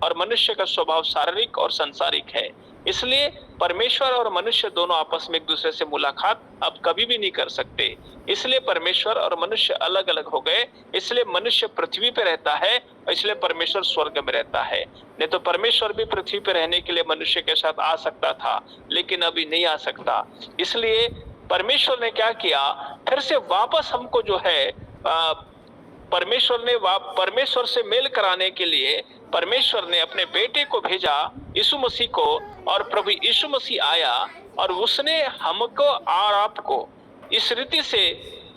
और मनुष्य का स्वभाव शारीरिक और सांसारिक है। इसलिए परमेश्वर और मनुष्य दोनों आपस में एक दूसरे से मुलाकात अब कभी भी नहीं कर सकते। इसलिए परमेश्वर और मनुष्य अलग अलग हो गए। इसलिए मनुष्य पृथ्वी पे रहता है और इसलिए परमेश्वर स्वर्ग में रहता है। नहीं तो परमेश्वर भी पृथ्वी पे रहने के लिए मनुष्य के साथ आ सकता था, लेकिन अभी नहीं आ सकता। इसलिए परमेश्वर ने क्या किया, फिर से वापस हमको जो है परमेश्वर से मेल कराने के लिए परमेश्वर ने अपने बेटे को भेजा, यीशु मसीह को। और प्रभु यीशु मसीह आया और उसने हमको और आपको इस रीति से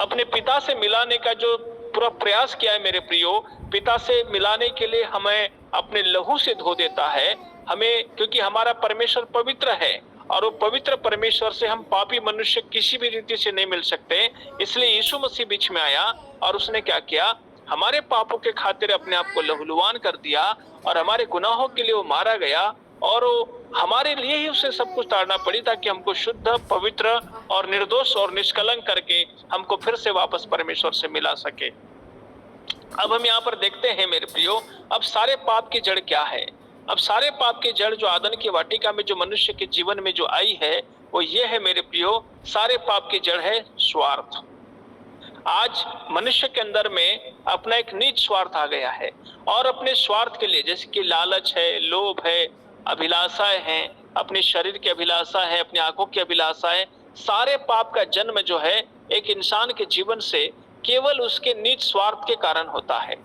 अपने पिता से मिलाने का जो पूरा प्रयास किया है मेरे प्रियो, पिता से मिलाने के लिए हमें अपने लहू से धो देता है हमें, क्योंकि हमारा परमेश्वर पवित्र है और वो पवित्र परमेश्वर से हम पापी मनुष्य किसी भी रीति से नहीं मिल सकते। इसलिए यीशु मसीह बीच में आया और उसने क्या किया, हमारे पापों के खातिर अपने आप को लहूलुहान कर दिया और हमारे गुनाहों के लिए वो मारा गया और हमारे लिए ही उसे सब कुछ ताड़ना पड़ी ताकि हमको शुद्ध, पवित्र और निर्दोष और निष्कलंक करके हमको फिर से वापस परमेश्वर से मिला सके। अब हम यहाँ पर देखते हैं मेरे प्रियो, अब सारे पाप की जड़ क्या है। अब सारे पाप की जड़ जो आदन की वाटिका में जो मनुष्य के जीवन में जो आई है वो ये है मेरे प्रियो, सारे पाप की जड़ है स्वार्थ। आज मनुष्य के अंदर में अपना एक नीच स्वार्थ आ गया है और अपने स्वार्थ के लिए, जैसे कि लालच है, लोभ है, अभिलाषाएं हैं, अपने शरीर की अभिलाषा है, अपनी आंखों की अभिलाषा है। सारे पाप का जन्म जो है एक इंसान के जीवन से केवल उसके नीच स्वार्थ के कारण होता है।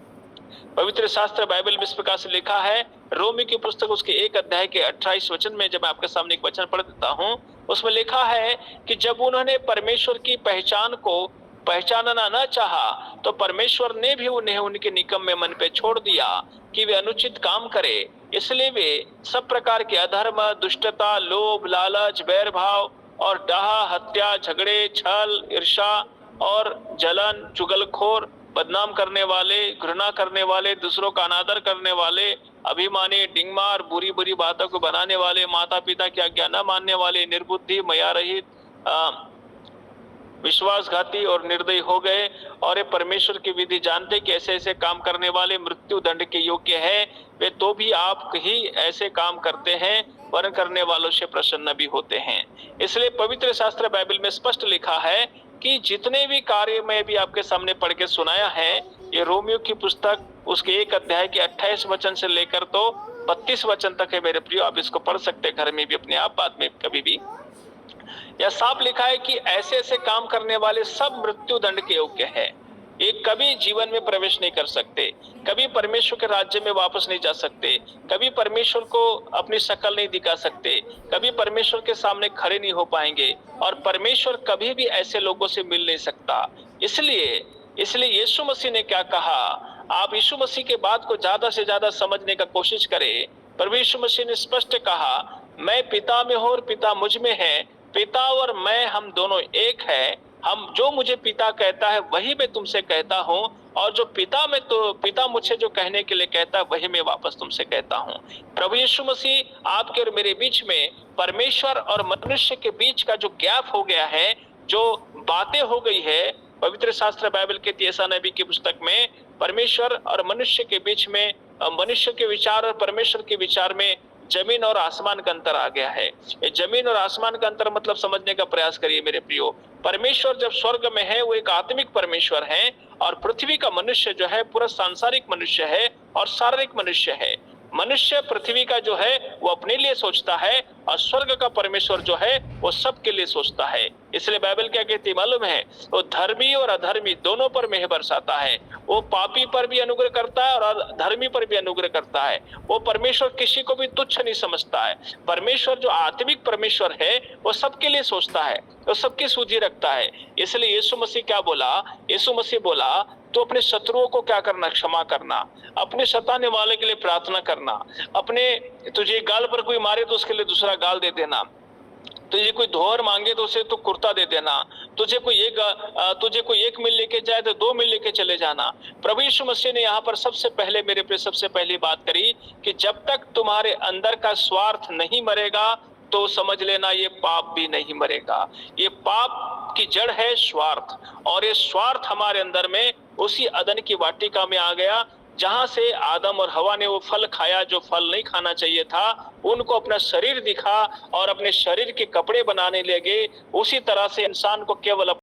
पवित्र शास्त्र बाइबल में इस प्रकार से लिखा है, रोमी की पुस्तक उसके 1 अध्याय के 28 वचन में, जब मैं आपके सामने एक वचन पढ़ देता हूं, उसमें लिखा है कि जब उन्होंने परमेश्वर की पहचान को पहचानना न चाहा तो परमेश्वर ने भी उन्हें उनके निकम्मे मन पे छोड़ दिया कि वे अनुचित काम करे। इसलिए वे सब प्रकार के अधर्म, दुष्टता, लोभ, लालच, बैर भाव और डाह, हत्या, झगड़े, छल, ईर्ष्या और जलन, चुगलखोर, बदनाम करने वाले, घृणा करने वाले, दूसरों का अनादर करने वाले, अभिमानी, डिंगमार, बुरी बुरी बातों को बनाने वाले, माता पिता की आज्ञा न मानने वाले, निर्बुद्धि, मया रहित, विश्वासघाती और निर्दयी हो गए। और ये परमेश्वर की विधि जानते कि ऐसे ऐसे काम करने वाले मृत्यु दंड के योग्य है, वे तो भी आप ही ऐसे काम करते हैं, वरन करने वालों से प्रसन्न भी होते हैं। इसलिए पवित्र शास्त्र बाइबल में स्पष्ट लिखा है कि जितने भी कार्य मैं भी आपके सामने पढ़ के सुनाया है, ये रोमियो की पुस्तक उसके 1 अध्याय के 28 वचन से लेकर तो 32 वचन तक है मेरे प्रियो। आप इसको पढ़ सकते घर में भी अपने आप, बाद में कभी भी। यह साफ लिखा है कि ऐसे ऐसे काम करने वाले सब मृत्यु दंड के योग्य है। ये कभी जीवन में प्रवेश नहीं कर सकते, कभी परमेश्वर के राज्य में वापस नहीं जा सकते, कभी परमेश्वर को अपनी शक्ल नहीं दिखा सकते, कभी परमेश्वर के सामने खड़े नहीं हो पाएंगे और परमेश्वर कभी भी ऐसे लोगों से मिल नहीं सकता। इसलिए यीशु मसीह ने क्या कहा, आप यीशु मसीह के बात को ज्यादा से ज्यादा समझने का कोशिश करें। प्रभु यीशु मसीह ने स्पष्ट कहा, मैं पिता में हूं और पिता मुझ में है, पिता और मैं हम दोनों एक है। हम जो मुझे पिता कहता है वही मैं तुमसे कहता हूँ, और जो पिता मुझे जो कहने के लिए कहता है वही मैं वापस तुमसे कहता हूँ। प्रभु यीशु मसीह आपके और मेरे बीच में, परमेश्वर और मनुष्य के बीच का जो गैप हो गया है, जो बातें हो गई है, पवित्र शास्त्र बाइबल के यशायाह नबी की पुस्तक में परमेश्वर और मनुष्य के बीच में, मनुष्य के विचार और परमेश्वर के विचार में जमीन और आसमान का अंतर आ गया है। ये जमीन और आसमान का अंतर मतलब समझने का प्रयास करिए मेरे प्रियो। परमेश्वर जब स्वर्ग में है वो एक आत्मिक परमेश्वर है, और पृथ्वी का मनुष्य जो है पूरा सांसारिक मनुष्य है और शारीरिक मनुष्य है। मनुष्य पृथ्वी का जो है वो अपने लिए सोचता है, और स्वर्ग का परमेश्वर जो है वो सबके लिए सोचता है। इसलिए बाइबल क्या कहती है मालूम है, वो धर्मी और अधर्मी दोनों पर मेह बरसाता है। वो पापी पर भी अनुग्रह करता है और धर्मी पर भी अनुग्रह करता है। वो परमेश्वर किसी को भी तुच्छ नहीं समझता है। परमेश्वर जो आत्मिक परमेश्वर है वो सबके लिए सोचता है, वो सबकी सुधि रखता है। इसलिए यीशु मसीह क्या बोला, यीशु मसीह बोला तो अपने शत्रुओं को क्या करना, क्षमा करना, अपने सताने वाले के लिए प्रार्थना करना, तुझे गाल पर कोई मारे तो उसके लिए दूसरा गाल दे देना, तुझे कोई धोर मांगे तो उसे तो कुर्ता दे देना, तुझे कोई 1 मील लेके जाए तो 2 मील लेके चले जाना। प्रभु यीशु मसीह ने यहाँ पर सबसे पहले बात करी कि जब तक तुम्हारे अंदर का स्वार्थ नहीं मरेगा तो समझ लेना ये पाप भी नहीं मरेगा। ये पाप की जड़ है स्वार्थ, और ये स्वार्थ हमारे अंदर में उसी अदन की वाटिका में आ गया जहां से आदम और हवा ने वो फल खाया जो फल नहीं खाना चाहिए था, उनको अपना शरीर दिखा और अपने शरीर के कपड़े बनाने लगे, उसी तरह से इंसान को केवल